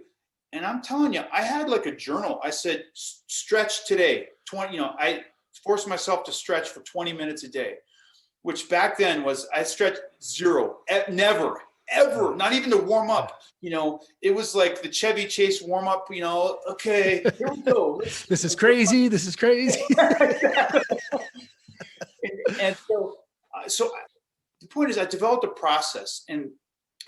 And I'm telling you, I had like a journal. I said, stretch today. I forced myself to stretch for 20 minutes a day, which back then was, I stretched zero, never, ever, not even to warm up. It was like the Chevy Chase warm up, okay, here we go. This is crazy. This is crazy. and so the point is, I developed a process, and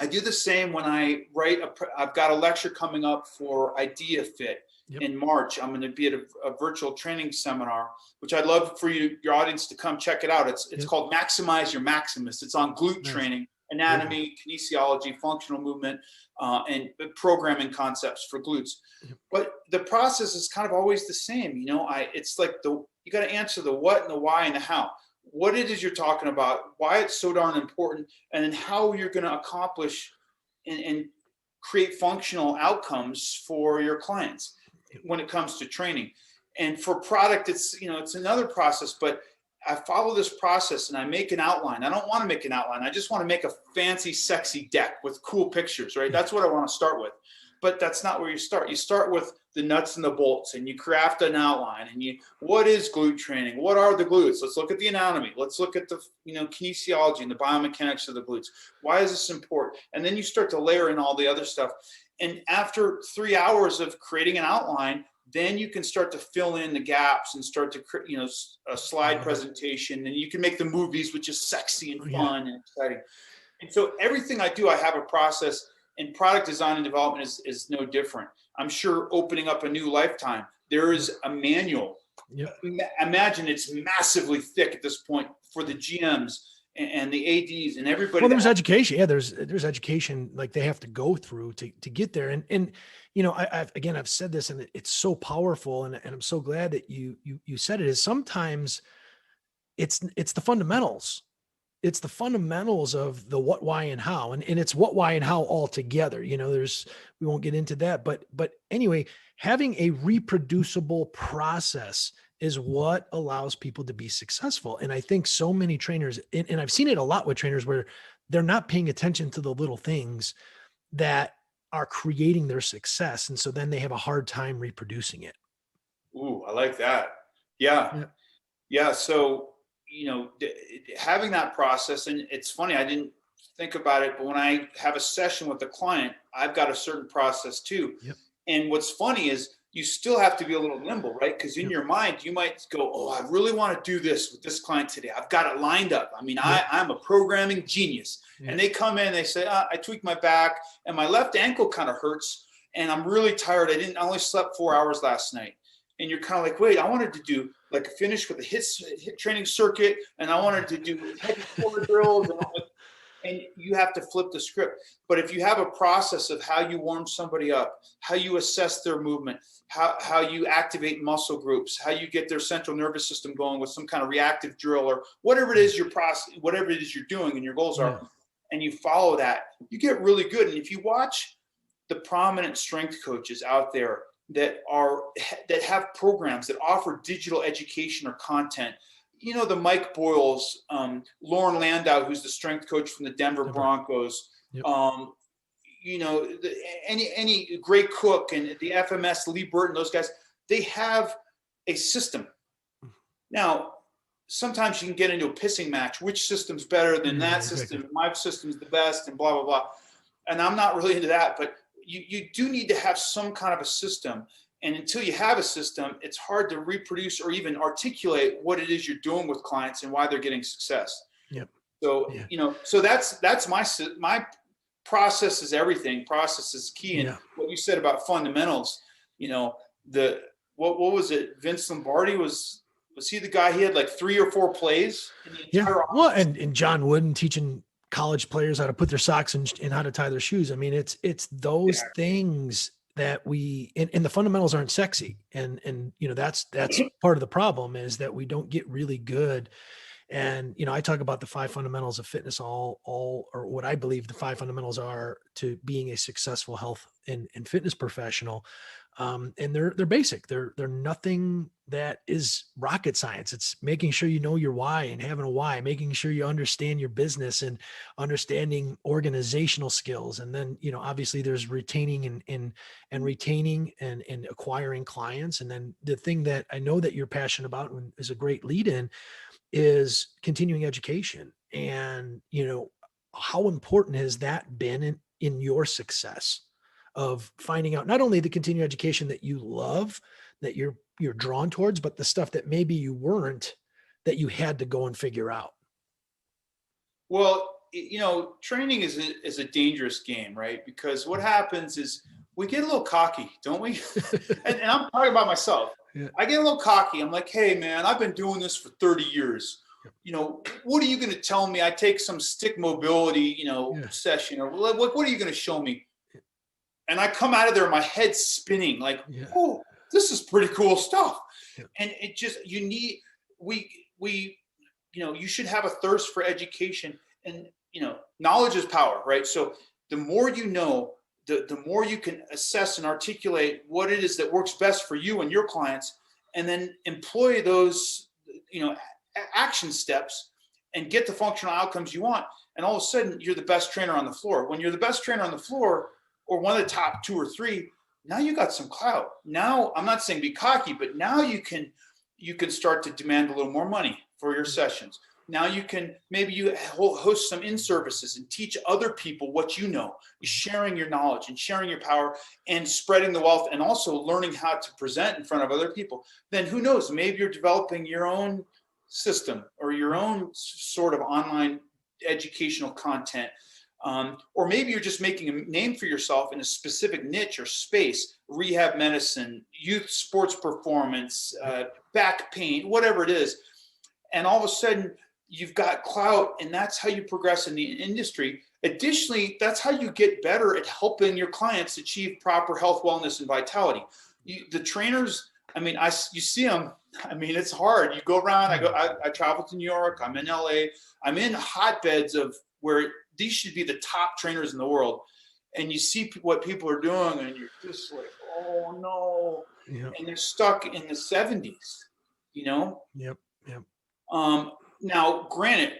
I do the same when I write. I've got a lecture coming up for Idea Fit. Yep. In March. I'm going to be at a virtual training seminar, which I'd love for your audience to come check it out. It's yep. called Maximize Your Maximus. It's on glute training, anatomy, kinesiology, functional movement, and programming concepts for glutes. Yep. But the process is kind of always the same. It's like you got to answer the what and the why and the how. What it is you're talking about, why it's so darn important, and then how you're going to accomplish and create functional outcomes for your clients when it comes to training. And for product, it's another process, but I follow this process and I make an outline. I don't want to make an outline. I just want to make a fancy, sexy deck with cool pictures, right? That's what I want to start with. But that's not where you start. You start with the nuts and the bolts, and you craft an outline. And what is glute training? What are the glutes? Let's look at the anatomy. Let's look at the kinesiology and the biomechanics of the glutes. Why is this important? And then you start to layer in all the other stuff. And after 3 hours of creating an outline, then you can start to fill in the gaps and start to, a slide presentation, and you can make the movies, which is sexy and fun and exciting. And so everything I do, I have a process, and product design and development is no different. I'm sure opening up a new lifetime, there is a manual. Yep. Imagine it's massively thick at this point for the GMs and the ADs and everybody. Well, there's education. Yeah, there's education like they have to go through to get there. And I've said this, and it's so powerful, and I'm so glad that you said it. Is sometimes it's the fundamentals. It's the fundamentals of the what, why, and how, and it's what, why, and how all together. We won't get into that, but anyway, having a reproducible process is what allows people to be successful. And I think so many trainers, and I've seen it a lot with trainers, where they're not paying attention to the little things that are creating their success. And so then they have a hard time reproducing it. Ooh, I like that. Yeah. So, having that process, and it's funny, I didn't think about it, but when I have a session with a client, I've got a certain process too. Yep. And what's funny is you still have to be a little nimble, right? Because in your mind, you might go, oh, I really want to do this with this client today. I've got it lined up. I mean, I'm a programming genius. Yeah. And they come in, they say, I tweaked my back and my left ankle kind of hurts, and I'm really tired. I only slept 4 hours last night. And you're kind of like, wait, I wanted to do like a finish with a hit training circuit, and I wanted to do heavy core drills. and you have to flip the script. But if you have a process of how you warm somebody up, how you assess their movement, how you activate muscle groups, how you get their central nervous system going with some kind of reactive drill or whatever it is your process, whatever it is you're doing and your goals are, and you follow that, you get really good. And if you watch the prominent strength coaches out there that have programs that offer digital education or content, you know, the Mike Boyles, Lauren Landau, who's the strength coach from the Denver Broncos, you know, any Gray Cook and the FMS, Lee Burton, those guys, they have a system. Now, sometimes you can get into a pissing match. Which system's better than that system? My system's the best, and blah, blah, blah. And I'm not really into that, but you do need to have some kind of a system. And until you have a system, it's hard to reproduce or even articulate what it is you're doing with clients and why they're getting success. So, you know, so that's my process is everything. Process is key. And what you said about fundamentals, you know, what was it? Vince Lombardi was he the guy? He had like 3 or 4 plays in the entire offense? Well, and John Wooden teaching college players how to put their socks and how to tie their shoes. I mean, it's those things that and the fundamentals aren't sexy. And, you know, that's part of the problem is that we don't get really good. And, you know, I talk about the 5 fundamentals of fitness, or what I believe the 5 fundamentals are to being a successful health and fitness professional. And they're basic. They're nothing that is rocket science. It's making sure you know your why and having a why, making sure you understand your business and understanding organizational skills. And then, you know, obviously there's retaining and retaining and acquiring clients. And then the thing that I know that you're passionate about and is a great lead in is continuing education. And, you know, how important has that been in your success of finding out not only the continuing education that you love, that you're drawn towards, but the stuff that maybe you weren't, that you had to go and figure out? Well, you know, training is a dangerous game, right? Because what happens is we get a little cocky, don't we? and I'm talking about myself. I get a little cocky. I'm like, hey, man, I've been doing this for 30 years. You know, what are you going to tell me? I take some stick mobility, you know, session, or what are you going to show me? And I come out of there, my head's spinning like, oh, this is pretty cool stuff. And it just, you know, you should have a thirst for education, and, you know, knowledge is power, right? So the more you know, the more you can assess and articulate what it is that works best for you and your clients, and then employ those, you know, action steps and get the functional outcomes you want. And all of a sudden you're the best trainer on the floor. When you're the best trainer on the floor, or one of the top 2 or 3, now you got some clout. Now, I'm not saying be cocky, but now you can start to demand a little more money for your sessions. Now maybe you host some in-services and teach other people what you know, sharing your knowledge and sharing your power and spreading the wealth, and also learning how to present in front of other people. Then who knows, maybe you're developing your own system or your own sort of online educational content. Or maybe you're just making a name for yourself in a specific niche or space: rehab medicine, youth sports performance, back pain, whatever it is. And all of a sudden you've got clout, and that's how you progress in the industry. Additionally, that's how you get better at helping your clients achieve proper health, wellness, and vitality. The trainers, I mean, you see them. I mean, it's hard. You go around, I travel to New York, I'm in LA, I'm in hotbeds of where these should be the top trainers in the world. And you see what people are doing, and you're just like, oh no. And they're stuck in the 70s, you know? Now, granted,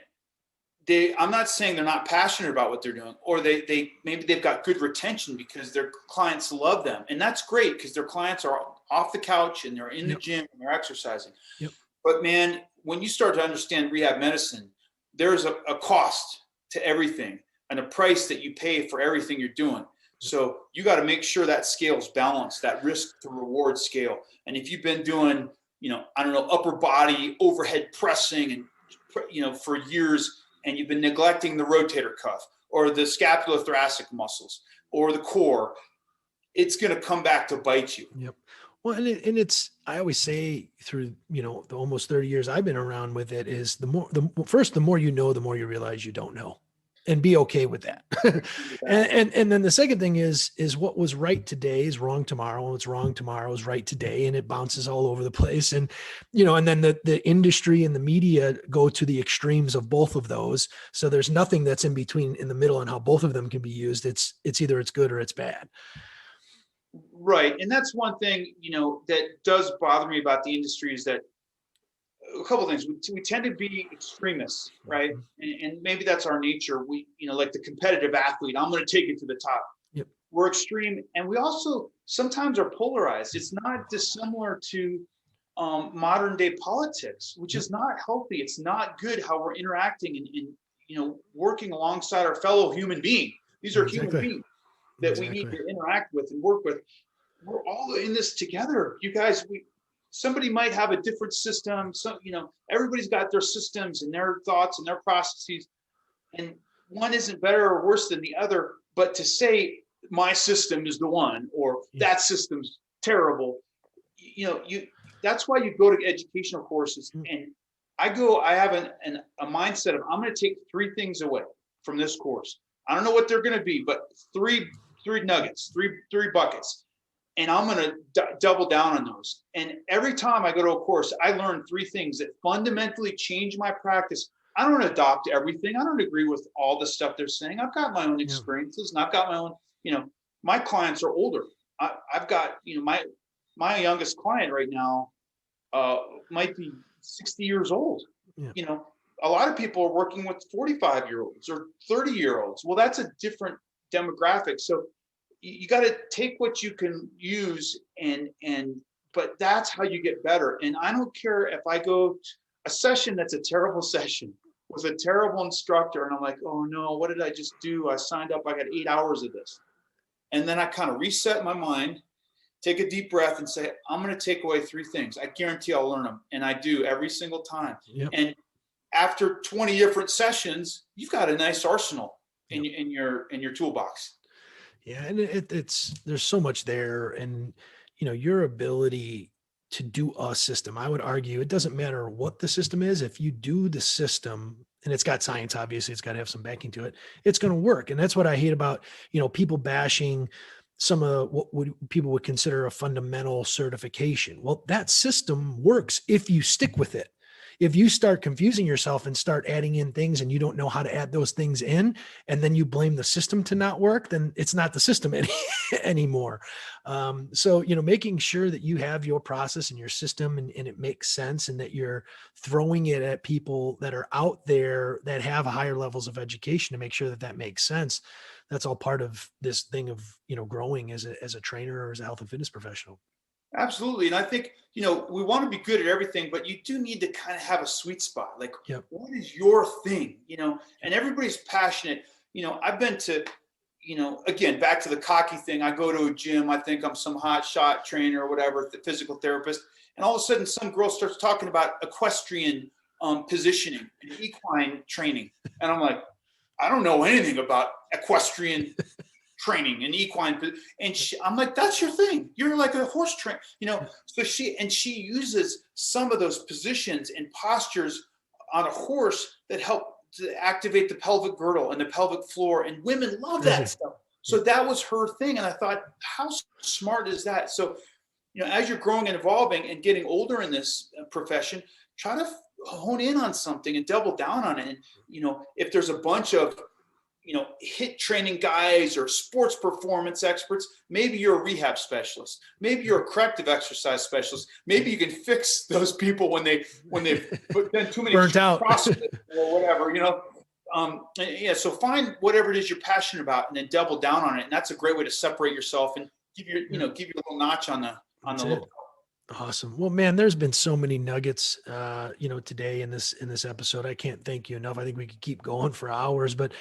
I'm not saying they're not passionate about what they're doing, or maybe they've got good retention because their clients love them. And that's great, because their clients are off the couch and they're in the gym and they're exercising. But man, when you start to understand rehab medicine, there's a cost to everything and a price that you pay for everything you're doing. So you got to make sure that scale's balanced, that risk to reward scale. And if you've been doing, you know, I don't know, upper body overhead pressing and, you know, for years, and you've been neglecting the rotator cuff or the scapulothoracic muscles or the core, it's going to come back to bite you. Well, and it's, I always say through, you know, the almost 30 years I've been around with it, is the more you know, the more you realize you don't know. and be okay with that. And then the second thing is what was right today is wrong tomorrow. And what's wrong tomorrow is right today. And it bounces all over the place. And, and then the industry and the media go to the extremes of both of those. So there's nothing that's in between, in the middle, and how both of them can be used. It's either it's good or it's bad. Right. And that's one thing, that does bother me about the industry is that a couple of things. We tend to be extremists, right? And maybe that's our nature. We, like the competitive athlete, I'm going to take it to the top. Yep. We're extreme. And we also sometimes are polarized. It's not dissimilar to modern day politics, which is not healthy. It's not good how we're interacting and working alongside our fellow human being. These are human beings that we need to interact with and work with. We're all in this together. You guys, somebody might have a different system. So, everybody's got their systems and their thoughts and their processes, and one isn't better or worse than the other. But to say my system is the one, or that system's terrible, that's why you go to educational courses. And I have a mindset of, I'm going to take 3 things away from this course. I don't know what they're going to be, but three nuggets, three buckets. And I'm going to double down on those. And every time I go to a course, I learn 3 things that fundamentally change my practice. I don't adopt everything. I don't agree with all the stuff they're saying. I've got my own experiences, and I've got my own, my clients are older. I've got, my youngest client right now might be 60 years old. Yeah. A lot of people are working with 45-year-olds or 30-year-olds. Well, that's a different demographic. So you got to take what you can use but that's how you get better. And I don't care if I go to a session that's a terrible session with a terrible instructor, and I'm like, oh no, what did I just do? I signed up, I got 8 hours of this. And then I kind of reset my mind, take a deep breath, and say, I'm going to take away 3 things. I guarantee I'll learn them. And I do every single time. Yep. And after 20 different sessions, you've got a nice arsenal in your toolbox. Yeah. And there's so much there. And, your ability to do a system, I would argue it doesn't matter what the system is. If you do the system, and it's got science, obviously it's got to have some backing to it, it's going to work. And that's what I hate about, people bashing some of what people would consider a fundamental certification. Well, that system works if you stick with it. If you start confusing yourself and start adding in things and you don't know how to add those things in, and then you blame the system to not work, then it's not the system anymore. So, making sure that you have your process and your system and it makes sense, and that you're throwing it at people that are out there that have higher levels of education to make sure that makes sense. That's all part of this thing of, growing as a trainer or as a health and fitness professional. Absolutely. And I think, we want to be good at everything, but you do need to kind of have a sweet spot. Like, What is your thing? And everybody's passionate. I've been to, again, back to the cocky thing. I go to a gym. I think I'm some hot shot trainer or whatever, physical therapist. And all of a sudden some girl starts talking about equestrian positioning and equine training. And I'm like, I don't know anything about equestrian training and equine, and I'm like, that's your thing. You're like a horse trainer, So she uses some of those positions and postures on a horse that help to activate the pelvic girdle and the pelvic floor, and women love that stuff. So that was her thing, and I thought, how smart is that? So, as you're growing and evolving and getting older in this profession, try to hone in on something and double down on it. And if there's a bunch of HIIT training guys or sports performance experts, maybe you're a rehab specialist. Maybe you're a corrective exercise specialist. Maybe you can fix those people when they've done too many burnt out CrossFit or whatever, So find whatever it is you're passionate about and then double down on it. And that's a great way to separate yourself and give you a little notch on the logo. Awesome. Well, man, there's been so many nuggets, today in this episode. I can't thank you enough. I think we could keep going for hours, but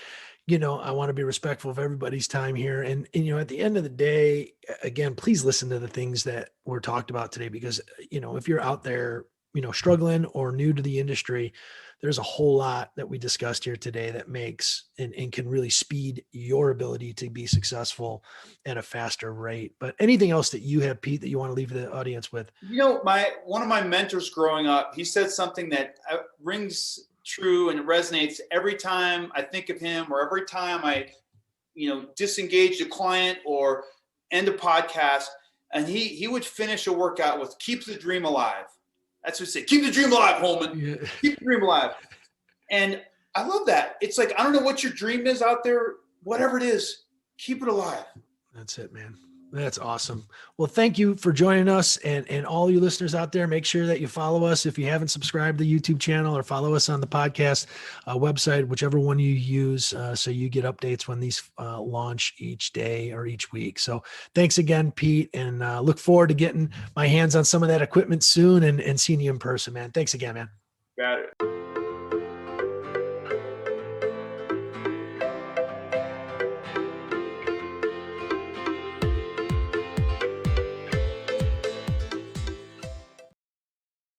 I want to be respectful of everybody's time here. And, at the end of the day, again, please listen to the things that were talked about today, because, if you're out there, struggling or new to the industry, there's a whole lot that we discussed here today that makes and can really speed your ability to be successful at a faster rate. But anything else that you have, Pete, that you want to leave the audience with? One of my mentors growing up, he said something that rings true, and it resonates every time I think of him, or every time I, disengage a client or end a podcast. And he would finish a workout with "Keep the dream alive." That's what he said. "Keep the dream alive, Holman. Yeah. Keep the dream alive." And I love that. It's like, I don't know what your dream is out there, whatever it is, keep it alive. That's it, man. That's awesome. Well, thank you for joining us, and all you listeners out there. Make sure that you follow us if you haven't subscribed to the YouTube channel, or follow us on the podcast website, whichever one you use, so you get updates when these launch each day or each week. So thanks again, Pete, and look forward to getting my hands on some of that equipment soon and seeing you in person, man. Thanks again, man. Got it.